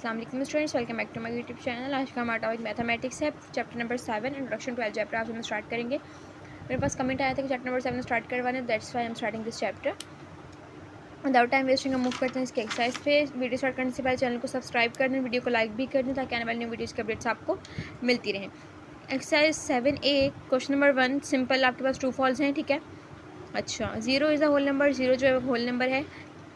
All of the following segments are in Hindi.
अस्सलाम वालेकुम students, welcome back to my YouTube channel. आज का हमारा टॉपिक मैथमेटिक्स है, chapter number 7 introduction to algebra. आज हम स्टार्ट करेंगे। मेरे पास कमेंट आया था कि चैप्टर नंबर 7 स्टार्ट करवाने, that's why I am starting this chapter. Without time wasting हम मूव करते हैं इसके एक्सरसाइज पे। वीडियो स्टार्ट करने से पहले चैनल को सब्सक्राइब कर दें, वीडियो को लाइक भी कर दें ताकि आने वाली न्यू वीडियोज़ की अपडेट्स आपको मिलती रहें। Exercise 7A question number 1 simple, आपके पास ट्रू फॉल्स हैं, ठीक है। अच्छा, 0 इज़ अ होल नंबर, 0 जो है होल नंबर है।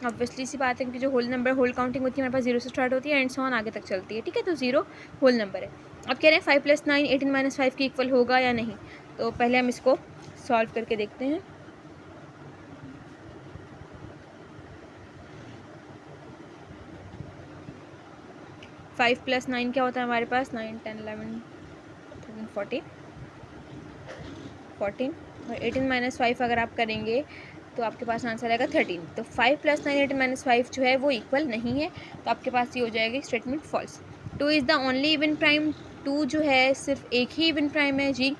ऑब्वियसली सी बात है कि जो होल नंबर होल काउंटिंग होती है हमारे पास 0 से स्टार्ट होती है एंड सो ऑन आगे तक चलती है, ठीक है। तो 0 होल नंबर है। अब कह रहे हैं 5 + 9 18 - 5 के इक्वल होगा या नहीं। तो पहले हम इसको सॉल्व करके देखते हैं। फाइव प्लस 9 क्या होता है हमारे पास, 9 10 11 13 14 14 और 18 - 5 अगर आप करेंगे तो आपके पास आंसर आएगा 13। तो 5 + 9 18 - 5 जो है वो इक्वल नहीं है, तो आपके पास ये हो जाएगी statement false. 2 is the only even prime, 2 जो है सिर्फ एक ही इवन प्राइम है जी।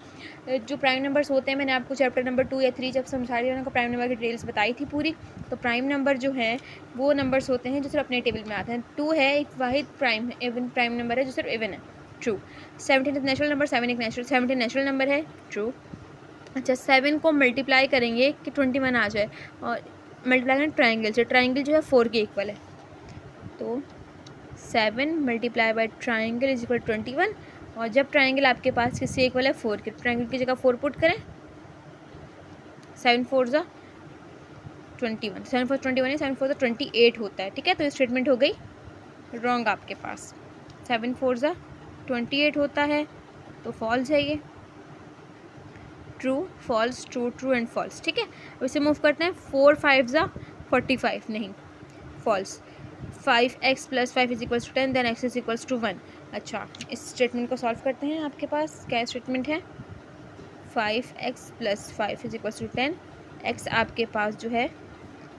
जो प्राइम नंबर्स होते हैं, मैंने आपको चैप्टर नंबर 2 या 3 जब समझा रही हूँ प्राइम नंबर की डिटेल्स बताई थी पूरी। तो प्राइम नंबर जो है वो नंबर्स होते हैं जो सिर्फ अपने टेबल में आते हैं। 2 है एक वाहिद प्राइम है, इवन प्राइम नंबर है जो सिर्फ इवन है, ट्रू। 17 एक नेचुरल नंबर, 17 नेचुरल नंबर है, ट्रू। अच्छा, 7 को मल्टीप्लाई करेंगे कि 21 आ जाए, और मल्टीप्लाई करें ट्राइंगल से, ट्राइंगल जो है 4 के इक्वल है। तो 7 × ट्राइंगल इज इक्वल 21, और जब ट्राइंगल आपके पास किससे इक्वल है, 4 के, ट्राइंगल की जगह 4 पुट करें। 7 4 ज़ा 21, 7 4 21 है, 7 4 ज़ा 28 होता है, ठीक है। तो ये स्टेटमेंट हो गई रॉन्ग आपके पास। 7 4 ज़ा 28 होता है, तो फॉल्स है ये। True false true true and false, ठीक है। अब इसे मूव करते हैं। 4 5 ज़ा 45, नहीं, फॉल्स। 5x + 5 = 10, then x = 1। अच्छा, इस स्टेटमेंट को सॉल्व करते हैं। आपके पास क्या स्टेटमेंट है, 5x + 5 = 10, x आपके पास जो है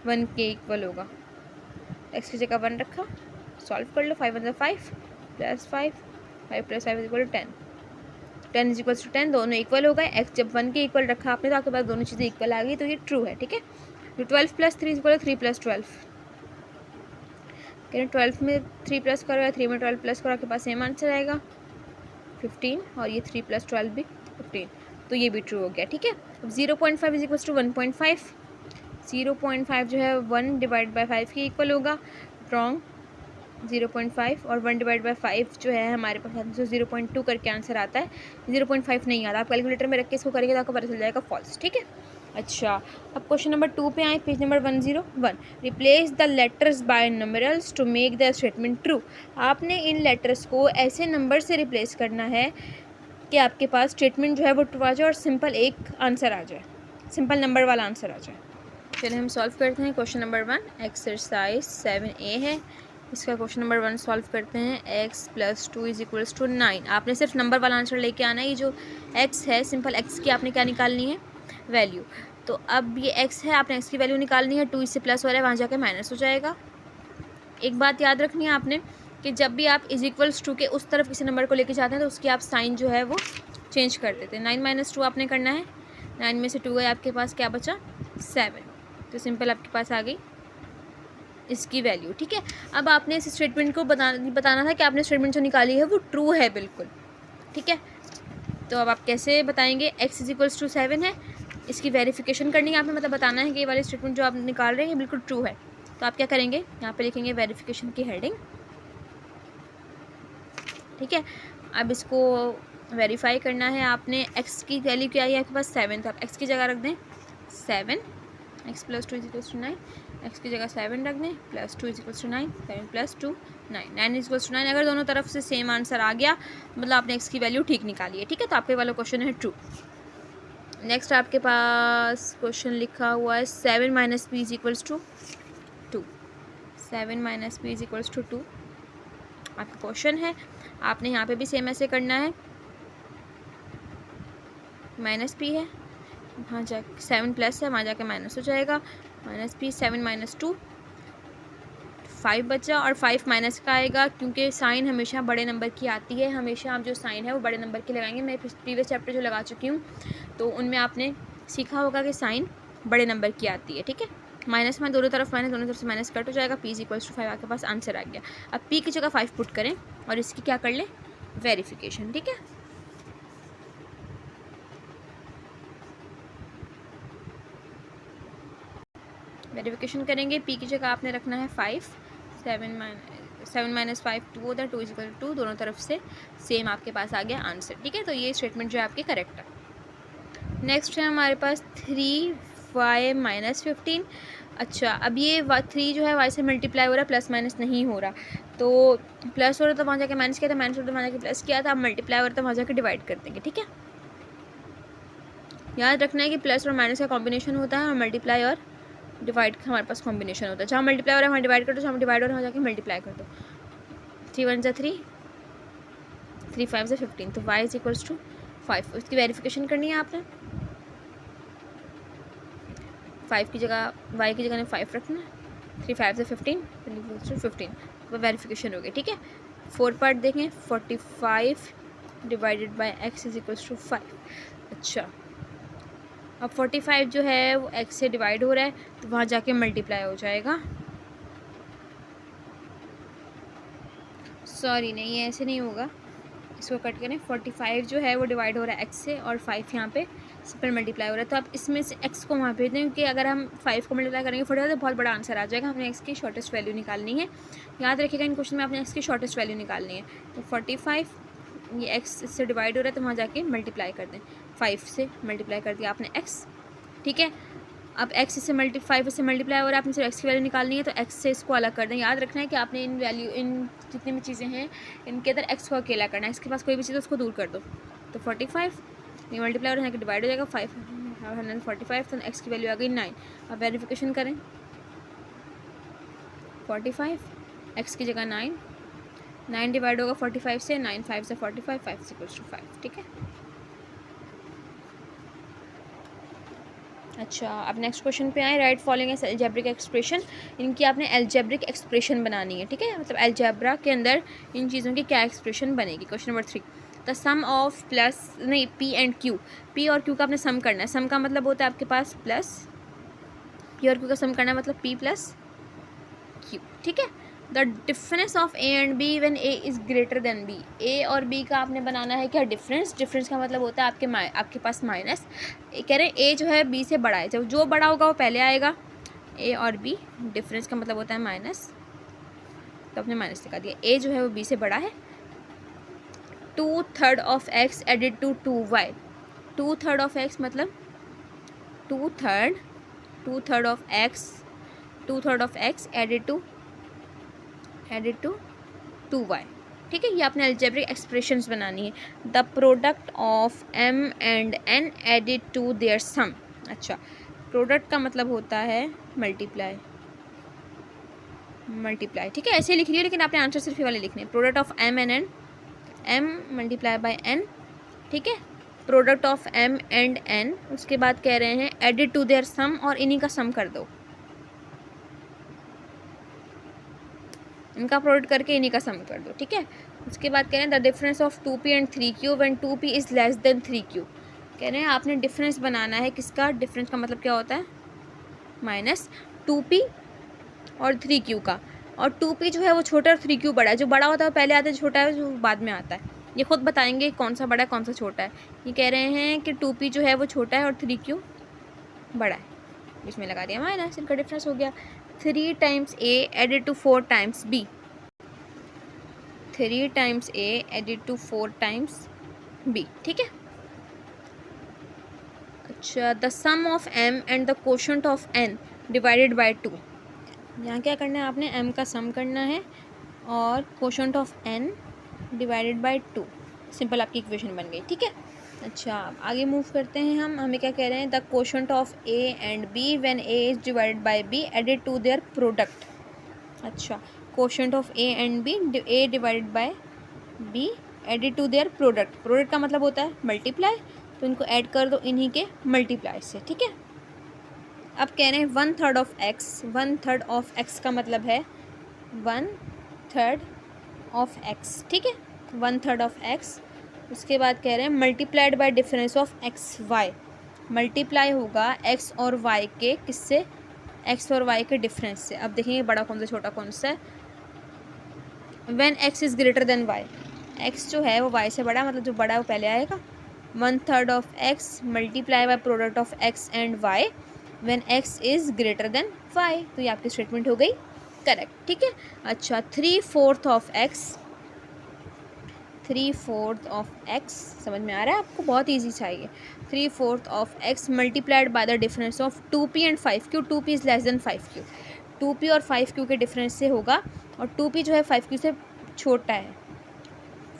1 के इक्वल होगा। x की जगह 1 रखा, सॉल्व कर लो। 5 1 ज़ा 5 + 5 5 + 5 = 10, 10 = 10, दोनों इक्वल हो गए। x जब 1 के इक्वल रखा आपने तो आपके पास दोनों चीज़ें इक्वल आ गई, तो ये ट्रू है, ठीक है। तो 12 + 3 = 3 + 12, कह रहे 12 में 3 प्लस करो या 3 में 12 प्लस करो, आपके पास सेम आंसर आएगा 15, और ये 3 + 12 भी 15, तो ये भी ट्रू हो गया, ठीक है। अब 0.5 = 1.5, 0.5 जो है 1/5 के इक्वल होगा, रॉन्ग। 0.5 और 1/5 जो है हमारे पास आंसर 0.2 करके आंसर आता है, 0.5 नहीं आता। आप कैलकुलेटर में रख के इसको करेंगे तो आपको पता चल जाएगा फॉल्स, ठीक है। अच्छा, अब क्वेश्चन नंबर 2 पे आए, page number 101। Replace the letters by numerals to make the statement true. आपने इन लेटर्स को ऐसे नंबर से रिप्लेस करना है कि आपके पास स्टेटमेंट जो है वो ट्रू आ जाए और सिंपल एक आंसर आ जाए, सिंपल नंबर वाला आंसर आ जाए। चलिए हम सॉल्व करते हैं। क्वेश्चन नंबर 1 एक्सरसाइज 7A है, इसका क्वेश्चन नंबर 1 सॉल्व करते हैं। x + 2 = 9। आपने सिर्फ नंबर वाला आंसर लेके आना है। ये जो x है, सिंपल x की आपने क्या निकालनी है, वैल्यू। तो अब ये x है, आपने x की वैल्यू निकालनी है। 2 इससे प्लस हो रहा है, वहाँ जाके माइनस हो जाएगा। एक बात याद रखनी है आपने कि जब भी आप = 2 के उस तरफ किसी नंबर को लेके जाते हैं तो उसकी आप साइन जो है वो चेंज कर देते हैं। 9 - 2 आपने करना है, 9 में से 2 गए, आपके पास क्या बचा, 7। तो सिंपल आपके पास आ गई इसकी वैल्यू, ठीक है। अब आपने इस स्टेटमेंट को बताना था कि आपने स्टेटमेंट जो निकाली है वो ट्रू है, बिल्कुल, ठीक है। तो अब आप कैसे बताएंगे, x = 7 है, इसकी वेरिफिकेशन करनी है आपने, मतलब बताना है कि ये वाली स्टेटमेंट जो आप निकाल रहे हैं बिल्कुल ट्रू है। तो आप क्या करेंगे, यहाँ पे लिखेंगे वेरिफिकेशन की हेडिंग, ठीक है। अब इसको वेरीफाई करना है आपने। x की वैल्यू क्या है आपके पास, 7, तो आप x की जगह रख दें 7, x + 2 = 9, x की जगह 7 रख दें, +2 = 9, 7 + 2 9, 9 = 9। अगर दोनों तरफ से सेम आंसर आ गया मतलब आपने x की वैल्यू ठीक निकाली है, ठीक है। तो आपके वाला क्वेश्चन है ट्रू। नेक्स्ट आपके पास क्वेश्चन लिखा हुआ है 7 - p = 2, 7 - p = 2 आपका क्वेश्चन है। आपने यहाँ पे भी सेम ऐसे करना है, -p है, वहाँ जा 7 प्लस है, वहाँ जाके माइनस हो जाएगा, -p 7 - 2 5 बचा, और 5 माइनस का आएगा क्योंकि साइन हमेशा बड़े नंबर की आती है। हमेशा आप जो साइन है वो बड़े नंबर की लगाएंगे। मैं प्रीवियस चैप्टर जो लगा चुकी हूँ तो उनमें आपने सीखा होगा कि साइन बड़े नंबर की आती है, ठीक है। माइनस में दोनों तरफ माइनस, दोनों तरफ से माइनस कट हो जाएगा, p इक्वल्स टू 5 आपके पास आंसर आ गया। अब p की जगह 5 पुट करें और इसकी क्या कर लें, वेरिफिकेशन। ठीक है, वेरिफिकेशन करेंगे। p की जगह आपने रखना है 5, 7 माइनस 5 2 होता है, 2 इक्वल 2, दोनों तरफ से सेम आपके पास आ गया आंसर। ठीक है, तो ये स्टेटमेंट जो है आपके करेक्ट है। नेक्स्ट है हमारे पास 3y माइनस 15। अच्छा, अब ये 3 जो है y से मल्टीप्लाई हो रहा है, प्लस माइनस नहीं हो रहा, तो प्लस हो रहा तो वहाँ जाके माइनस किया था, माइनस हो रहा तो वहाँ जाके प्लस किया था, अब मल्टीप्लाई हो रहा तो वहाँ जाके डिवाइड कर देंगे। ठीक है, याद रखना है कि प्लस और माइनस का कॉम्बिनेशन होता है और मल्टीप्लाई और डिवाइड का हमारे पास कॉम्बिनेशन होता है। जहाँ मल्टीप्लाई हो रहा है वहाँ डिवाइड कर दो, जहाँ डिवाइड हो रहा है वहाँ जाके मल्टीप्लाई कर दो। 3 1 ज़ा 3, 3 5 ज़ा 15, तो y इज इक्वल्स टू 5। उसकी वेरिफिकेशन करनी है आपने, 5 की जगह y की जगह ने 5 रखना है, 3 5 ज़ा 15, 15 तो वेरिफिकेशन हो गई। ठीक है, 4 पार्ट देखें, 45 divided by x is equals to 5। अच्छा, अब 45 जो है वो x से डिवाइड हो रहा है तो वहाँ जाके मल्टीप्लाई हो जाएगा। सॉरी नहीं, ये ऐसे नहीं होगा, इसको कट करें। 45 जो है वो डिवाइड हो रहा है x से और 5 यहाँ पे सिंपल मल्टीप्लाई हो रहा है, तो आप इसमें से x को वहाँ भेज दें, क्योंकि अगर हम 5 को मल्टीप्लाई करेंगे 45 तो बहुत बड़ा आंसर आ जाएगा। हमने x की शॉर्टेस्ट वैल्यू निकालनी है, याद रखिएगा इन क्वेश्चन में आपने x की शॉर्टेस्ट वैल्यू निकालनी है। तो 45 ये x से डिवाइड हो रहा है तो वहाँ जाके मल्टीप्लाई कर दें, 5 से मल्टीप्लाई कर दिया आपने x। ठीक है, अब x से 5 से मल्टीप्लाई हो रहा है, आपने सिर्फ x की वैल्यू निकालनी है, तो x से इसको अलग कर दें। याद रखना है कि आपने इन वैल्यू, इन जितनी भी चीज़ें हैं इनके अंदर x को अकेला करना है, x के पास कोई भी चीज़ है उसको दूर कर दो। तो 45 ये मल्टीप्लाई हो रहा है, डिवाइड हो जाएगा 545, तो x की वैल्यू आ गई 9। अब वेरिफिकेशन करें, 45 x की जगह 9, 9 डिवाइड होगा 45 से, 9 5 से 45, 5 इक्वल्स टू 5। ठीक है, अच्छा, अब नेक्स्ट क्वेश्चन पे आए। Write following as algebraic expression, इनकी आपने अलजेब्रिक एक्सप्रेशन बनानी है। ठीक है, मतलब अलजेब्रा के अंदर इन चीज़ों की क्या एक्सप्रेशन बनेगी। Question number 3, the sum of plus नहीं p एंड q, p और q का आपने सम करना है। सम का मतलब होता है आपके पास प्लस, p और q का सम करना है मतलब p प्लस q। ठीक है, the difference of a and b when a is greater then b, a और b का आपने बनाना है क्या, डिफरेंस। डिफरेंस का मतलब होता है आपके पास माइनस। कह रहे हैं a जो है b से बड़ा है, जब जो बड़ा होगा वो पहले आएगा, a और b। डिफरेंस का मतलब होता है माइनस, तो आपने माइनस लिखा दिया। a जो है वो b से बड़ा है। 2/3 of x added to 2y, 2/3 of x मतलब 2/3 of x, 2/3 of x added to 2y। ठीक है, ये आपने अलजेब्रिक एक्सप्रेशंस बनानी है। The product of m and n added to their sum. अच्छा, प्रोडक्ट का मतलब होता है मल्टीप्लाई, ठीक है, ऐसे लिख लिया, लेकिन आपने आंसर सिर्फ ये वाले लिखने, product of m and n, m multiply by n। ठीक है, product of m and n, उसके बाद कह रहे हैं एडिड टू देयर सम, और इन्हीं का सम कर दो, इनका प्रोडक्ट करके इन्हीं का सम कर दो। ठीक है, उसके बाद कह रहे हैं the difference of 2p and 3q when 2p is less than 3q। कह रहे हैं आपने डिफरेंस बनाना है किसका, डिफरेंस का मतलब क्या होता है, माइनस 2p और 3q का, और 2p जो है वो छोटा और 3q बड़ा है। जो बड़ा होता है वो पहले आता है, जो छोटा है जो बाद में आता है। ये खुद बताएंगे कौन सा बड़ा है कौन सा छोटा है। ये कह रहे हैं कि 2p जो है वो छोटा है और 3q बड़ा है, बीच में लगा दिया माइनस, इनका डिफरेंस हो गया। 3 times a added to 4 times b, 3 times a added to 4 times b। ठीक है, अच्छा, the sum of m and the quotient of n divided by 2। यहाँ क्या करना है आपने, m का सम करना है और quotient of n divided by 2, simple आपकी इक्वेशन बन गई। ठीक है, अच्छा, आगे मूव करते हैं हम। हमें क्या कह रहे हैं, the quotient of a and b when a is divided by b added to their product. अच्छा, quotient of a and b, a divided by b added to their product. Product का मतलब होता है मल्टीप्लाई, तो इनको ऐड कर दो इन्हीं के मल्टीप्लाई से। ठीक है, अब कह रहे हैं 1/3 ऑफ x, 1/3 ऑफ x का मतलब है 1/3 ऑफ x। ठीक है, 1/3 ऑफ x। उसके बाद कह रहे हैं multiplied by difference of x y, multiply होगा x और y के किससे, एक्स और वाई के डिफरेंस से। अब देखेंगे बड़ा कौन सा छोटा कौन सा है। When X is greater than Y, X जो है वो वाई से बड़ा, मतलब जो बड़ा है वो पहले आएगा। 1/3 of X multiply by product of X and Y when X is greater than Y. तो ये आपकी स्टेटमेंट हो गई करेक्ट, ठीक है। अच्छा 3/4 ऑफ एक्स, 3/4 ऑफ एक्स समझ में आ रहा है आपको, बहुत ईजी चाहिए। 3/4 of x multiplied by the difference of 2p and 5q, 2p is less than 5q, 2p और 5q के डिफरेंस से होगा, और 2p जो है 5q से छोटा है,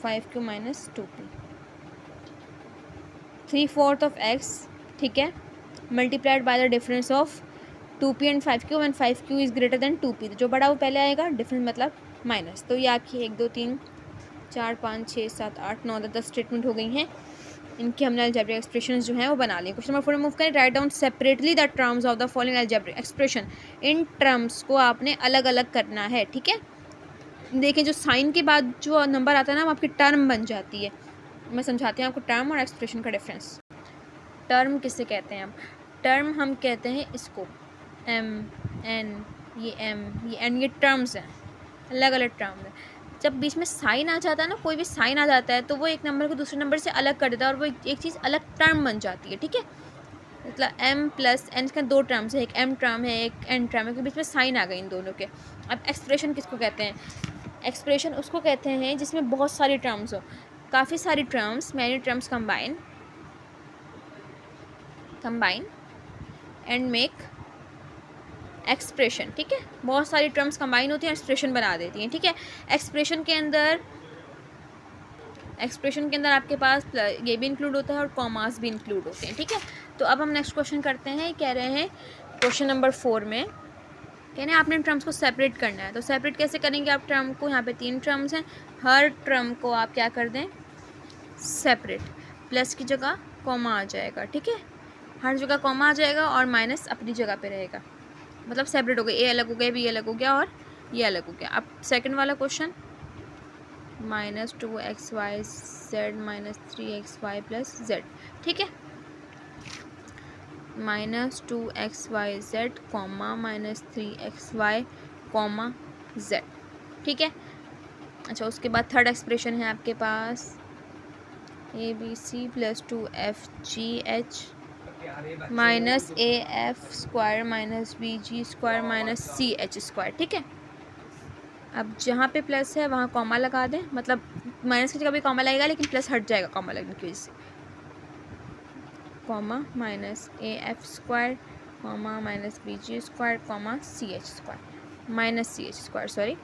5q minus 2p। 3/4 of x, ठीक है, multiplied by the difference of 2p and 5q and 5q is greater then 2p, तो जो बड़ा वो पहले आएगा, डिफरेंस मतलब माइनस। तो ये आपकी 1 2 3 4 5 6 7 8 9 10 स्टेटमेंट हो गई हैं। इनकी हमने अलजेब्रिक एक्सप्रेशंस जो हैं वो बना लिए। क्वेश्चन नंबर 4 मूव करें। Write down separately the terms of the following algebraic expression, in terms को आपने अलग अलग करना है, ठीक है। देखें जो साइन के बाद जो नंबर आता है ना वो आपकी टर्म बन जाती है। मैं समझाती हूँ आपको टर्म और एक्सप्रेशन का डिफरेंस। टर्म किससे कहते हैं हम? टर्म हम कहते हैं इसको, एम एन, ये एम ये एन, ये टर्म्स हैं, अलग अलग टर्म है। जब बीच में साइन आ जाता है ना, कोई भी साइन आ जाता है तो वो एक नंबर को दूसरे नंबर से अलग कर देता है और वो एक चीज़ अलग टर्म बन जाती है, ठीक है। मतलब एम प्लस एन का दो टर्म्स है, एक एम टर्म है एक एन टर्म है, के बीच में साइन आ गई इन दोनों के। अब एक्सप्रेशन किसको कहते हैं? एक्सप्रेशन उसको कहते हैं जिसमें बहुत सारी टर्म्स हो, काफ़ी सारी terms, many terms combine and make expression, ठीक है। बहुत सारी टर्म्स कंबाइन होती हैं, एक्सप्रेशन बना देती हैं, ठीक है। एक्सप्रेशन के अंदर आपके पास ये भी इंक्लूड होता है और कॉमास भी इंक्लूड होते हैं, ठीक है। तो अब हम नेक्स्ट क्वेश्चन करते हैं। कह रहे हैं क्वेश्चन नंबर 4 में कह रहे हैं आपने टर्म्स को सेपरेट करना है। तो सेपरेट कैसे करेंगे आप टर्म को? यहाँ पे 3 टर्म्स हैं, हर टर्म को आप क्या कर दें? सेपरेट। प्लस की जगह कॉमा आ जाएगा, ठीक है, हर जगह कॉमा आ जाएगा और माइनस अपनी जगह पे रहेगा, मतलब सेपरेट हो गए, ए अलग हो गया, बी अलग हो गया और ये अलग हो गया। अब सेकंड वाला question, -2xyz minus 3xy plus z, ठीक है, -2xyz comma -3xy comma z, ठीक है। अच्छा उसके बाद थर्ड एक्सप्रेशन है आपके पास ABC plus 2FGH minus AF² minus BG² minus CH², ठीक है। अब जहाँ पे प्लस है वहाँ कॉमा लगा दें, मतलब माइनस की जगह भी कॉमा लगेगा लेकिन प्लस हट जाएगा कॉमा लगने की वजह से, comma minus AF² comma minus BG² comma CH² minus CH², sorry.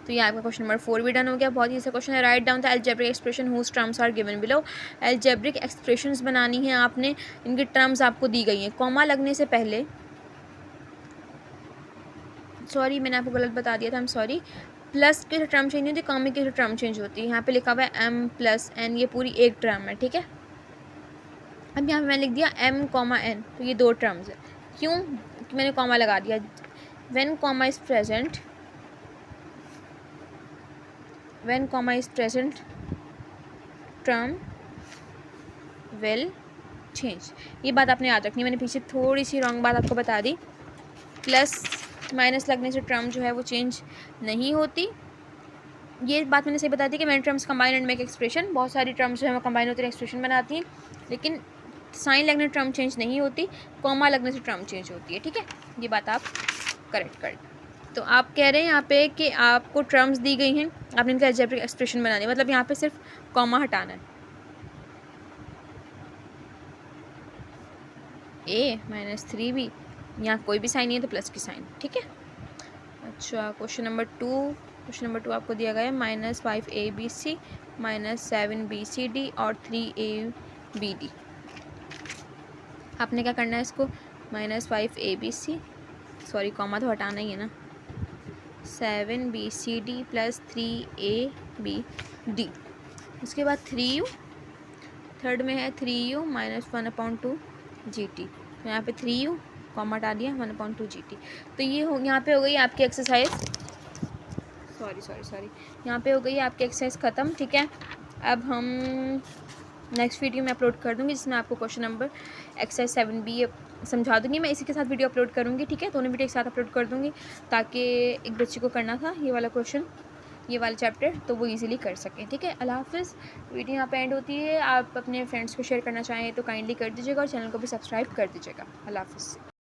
तो ये आपका क्वेश्चन नंबर 4 भी डन हो गया। बहुत ही ऐसा क्वेश्चन है। Write down the algebraic expression whose terms are given below. Algebraic expressions बनानी है आपने, इनकी टर्म्स आपको दी गई हैं। कॉमा लगने से पहले, सॉरी मैंने आपको गलत बता दिया था, आई एम सॉरी, प्लस की टर्म चेंज होती है, कॉमा की टर्म चेंज होती है। यहाँ पे लिखा हुआ है m प्लस n, ये पूरी एक टर्म है, ठीक है। अब यहाँ पे मैंने लिख दिया m कॉमा n, तो ये दो टर्म्स है। क्यों मैंने कॉमा लगा दिया? When comma is present, when comma is present term will change, ये बात आपने याद रखनी। मैंने पीछे थोड़ी सी रॉन्ग बात आपको बता दी। प्लस माइनस लगने से टर्म जो है वो चेंज नहीं होती, ये बात मैंने सही बता दी कि many terms combine and make expression, बहुत सारी टर्म्स जो है वो कंबाइन होती है एक्सप्रेशन बनाती हैं, लेकिन साइन लगने से टर्म चेंज नहीं होती, कॉमा लगने से टर्म चेंज होती है, ठीक है। ये बात आप करेक्ट कर। तो आप कह रहे हैं यहाँ पे कि आपको टर्म्स दी गई हैं, आपने इनका अलजेब्रिक एक्सप्रेशन बनानी है, मतलब यहाँ पे सिर्फ कॉमा हटाना है। a माइनस 3b, यहाँ कोई भी साइन नहीं है तो प्लस की साइन, ठीक है। अच्छा क्वेश्चन नंबर 2 आपको दिया गया है -5abc माइनस 7bcd और 3abd। आपने क्या करना है इसको? -5abc, सॉरी कॉमा तो हटाना ही है ना, 7bcd प्लस 3abd, उसके बाद 3u, थर्ड में है 3u माइनस 1/2 gt, तो यहाँ पे 3u कॉमा हटा दिया 1/2 gt। तो ये हो, यहाँ पे हो गई आपकी एक्सरसाइज, सॉरी यहाँ पे हो गई आपकी एक्सरसाइज ख़त्म, ठीक है। अब हम नेक्स्ट वीडियो में अपलोड कर दूँगी जिसमें आपको क्वेश्चन नंबर एक्सरसाइज 7b समझा दूँगी, मैं इसी के साथ वीडियो अपलोड करूँगी, ठीक है, दोनों वीडियो एक साथ अपलोड कर दूँगी ताकि एक बच्चे को करना था ये वाला क्वेश्चन, ये वाला चैप्टर, तो वो इजीली कर सकें, ठीक है। अल्लाह हाफ़िज़। वीडियो यहाँ पे एंड होती है। आप अपने फ्रेंड्स को शेयर करना चाहें तो काइंडली कर दीजिएगा और चैनल को भी सब्सक्राइब कर दीजिएगा। अल्लाह हाफ़िज़।